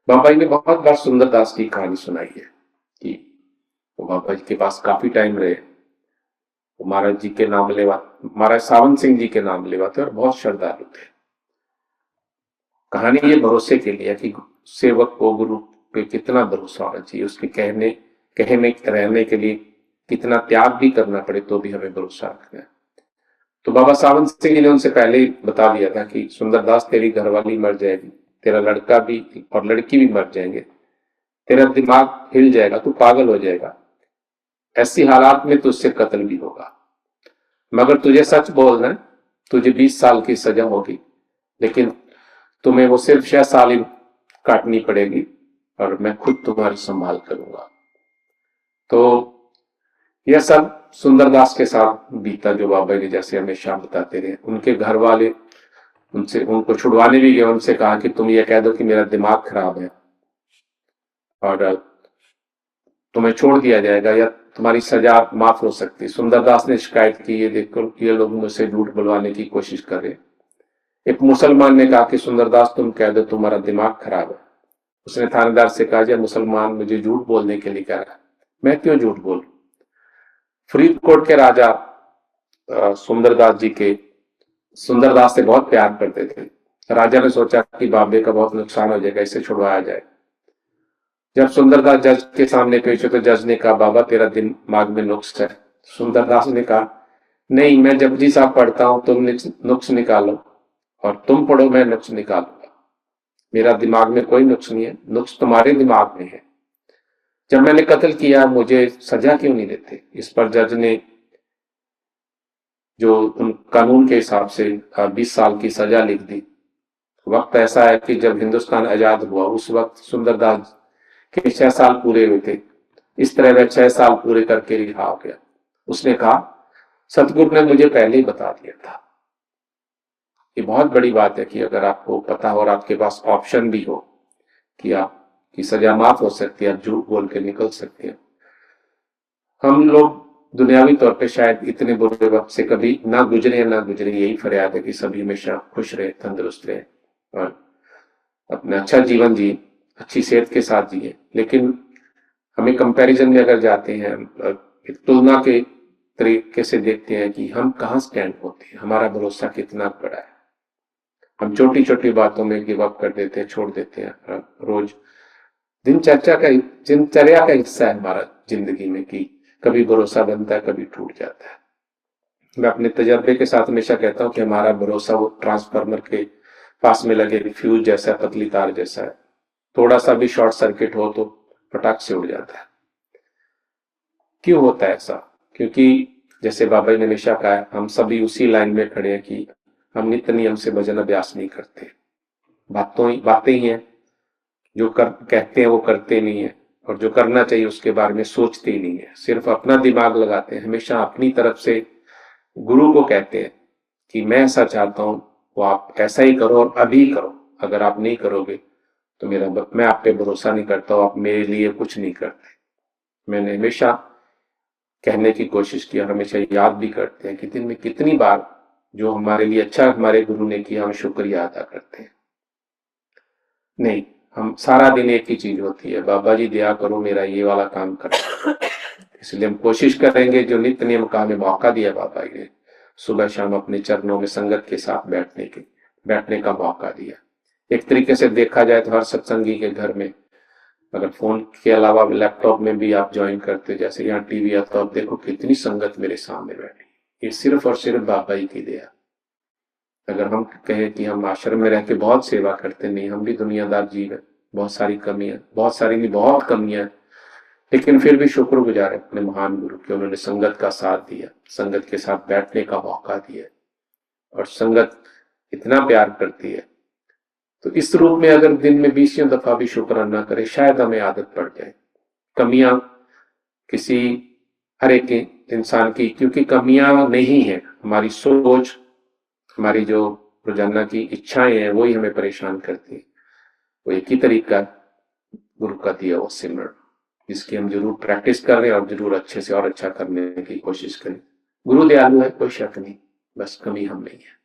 बाबा जी ने बहुत बार सुंदरदास की कहानी सुनाई है कि वो बाबा जी के पास काफी टाइम रहे। वो महाराज जी के नाम लेवा, महाराज सावन सिंह जी के नाम लेवाते और बहुत श्रद्धालु थे। कहानी ये भरोसे के लिए है कि सेवक को गुरु पे कितना भरोसा होना चाहिए, उसके कहने कहने रहने के लिए कितना त्याग भी करना पड़े तो भी हमें भरोसा रखना है। तो बाबा सावन सिंह जी ने उनसे पहले ही बता दिया था कि सुंदरदास तेरी घरवाली मर जाएगी, तेरा लड़का भी और लड़की भी मर जाएंगे, तेरा दिमाग हिल जाएगा, तू पागल हो जाएगा, ऐसी हालात में तुझसे कत्ल भी होगा, मगर तुझे सच बोलना है, तुझे 20 साल की सजा होगी, लेकिन तुम्हें वो सिर्फ 6 साल ही काटनी पड़ेगी और मैं खुद तुम्हारी संभाल करूंगा। तो यह सब सुंदरदास के साथ बीता, जो बाबा जी जैसे हमेशा बताते रहे। उनके घर वाले उनसे उनको छुड़वाने भी गए, उनसे कहा कि तुम ये कह दो कि मेरा दिमाग खराब है और तुम्हें छोड़ दिया जाएगा या तुम्हारी सजा माफ हो सकती है। सुंदरदास ने शिकायत की, ये देखकर ये लोग मुझसे झूठ बुलवाने की कोशिश कर रहे। एक मुसलमान ने कहा कि सुंदरदास तुम कह दो तुम्हारा दिमाग खराब है। उसने थानेदार से कहा, जब मुसलमान मुझे झूठ बोलने के लिए कह रहा है, मैं क्यों झूठ बोलूं। फरीदकोट के राजा सुंदरदास जी के सुंदरदास से बहुत प्यार करते थे। राजा ने सोचा कि बाबे का बहुत नुकसान हो जाएगा, इसे छुड़वाया जाए। जब सुंदरदास जज के सामने पेश हुए तो जज ने कहा, बाबा तेरा दिमाग में नुक्स है। सुंदरदास ने कहा, नहीं, मैं जपजी साहब पढ़ता हूं, तुम नुक्स निकालो, और तुम पढ़ो, मैं नुक्स निकालूंगा। मेरा दिमाग में कोई नुक्स नहीं है, नुक्स तुम्हारे दिमाग में है। जब मैंने कत्ल किया मुझे सजा क्यों नहीं देते। इस पर जज ने जो कानून के हिसाब से 20 साल की सजा लिख दी। वक्त ऐसा है कि जब हिंदुस्तान आजाद हुआ उस वक्त सुंदरदास के 6 साल पूरे हुए थे। इस तरह वह 6 साल पूरे करके रिहा हो गया। उसने कहा, सतगुरु ने मुझे पहले ही बता दिया था। ये बहुत बड़ी बात है कि अगर आपको पता हो और आपके पास ऑप्शन भी हो कि आपकी सजा माफ हो सकती है, आप झूठ बोल के निकल सकते हैं। हम लोग दुनियावी तौर पे शायद इतने बुरे वक्त से कभी ना गुजरे ना गुजरे, यही फरियाद है कि सभी हमेशा खुश रहे, तंदुरुस्त रहे और अपना अच्छा जीवन जिए, अच्छी सेहत के साथ जिए। लेकिन हमें कंपैरिजन में अगर जाते हैं, एक तुलना के तरीके से देखते हैं कि हम कहाँ स्टैंड होते हैं, हमारा भरोसा कितना बड़ा है। हम छोटी छोटी बातों में गिव अप कर देते हैं, छोड़ देते हैं। रोज दिनचर्या का हिस्सा है हमारा जिंदगी में कि कभी भरोसा बनता है, कभी टूट जाता है। मैं अपने तजर्बे के साथ हमेशा कहता हूं कि हमारा भरोसा वो ट्रांसफार्मर के पास में लगे फ्यूज जैसा, पतली तार जैसा है। थोड़ा सा भी शॉर्ट सर्किट हो तो फटाक से उड़ जाता है। क्यों होता है ऐसा? क्योंकि जैसे बाबा जी ने हमेशा कहा है, हम सभी उसी लाइन में खड़े हैं कि हम नित्य नियम से भजन अभ्यास नहीं करते। बातें ही हैं, जो कहते हैं वो करते नहीं है, और जो करना चाहिए उसके बारे में सोचते ही नहीं है, सिर्फ अपना दिमाग लगाते हैं। हमेशा अपनी तरफ से गुरु को कहते हैं कि मैं ऐसा चाहता हूं, वो आप ऐसा ही करो और अभी करो। अगर आप नहीं करोगे तो मैं आप पे भरोसा नहीं करता हूं, आप मेरे लिए कुछ नहीं करते। मैंने हमेशा कहने की कोशिश की और हमेशा याद भी करते हैं कि दिन में कितनी बार जो हमारे लिए अच्छा हमारे गुरु ने किया हम शुक्रिया अदा करते हैं। नहीं, हम सारा दिन एक ही चीज होती है, बाबा जी दया करो मेरा ये वाला काम कर। इसलिए हम कोशिश करेंगे, जो नित्य नियम का हमें मौका दिया बाबा जी ने, सुबह शाम अपने चरणों में संगत के साथ बैठने का मौका दिया। एक तरीके से देखा जाए तो हर सत्संगी के घर में अगर फोन के अलावा लैपटॉप में भी आप ज्वाइन करते, जैसे यहाँ टीवी है, तो आप देखो कितनी संगत मेरे सामने बैठी। ये सिर्फ और सिर्फ बाबा जी की दया। अगर हम कहें कि हम आश्रम में रह के बहुत सेवा करते, नहीं, हम भी दुनियादार जीव है, बहुत सारी कमियां, बहुत सारी नहीं बहुत कमियां, लेकिन फिर भी शुक्रगुजार है अपने महान गुरु के। उन्होंने संगत का साथ दिया, संगत के साथ बैठने का मौका दिया, और संगत इतना प्यार करती है। तो इस रूप में अगर दिन में 20 दफा भी शुक्राना करे, शायद हमें आदत पड़ जाए। कमियां किसी हर एक इंसान की, क्योंकि कमियां नहीं है, हमारी सोच, हमारी जो रोजाना की इच्छाएं हैं वही हमें परेशान करती है। वो एक ही तरीका गुरु का दिया वो सिमरन, जिसकी हम जरूर प्रैक्टिस कर रहे हैं और जरूर अच्छे से और अच्छा करने की कोशिश करें। गुरु दयालु है, कोई शक नहीं, बस कमी हम नहीं है।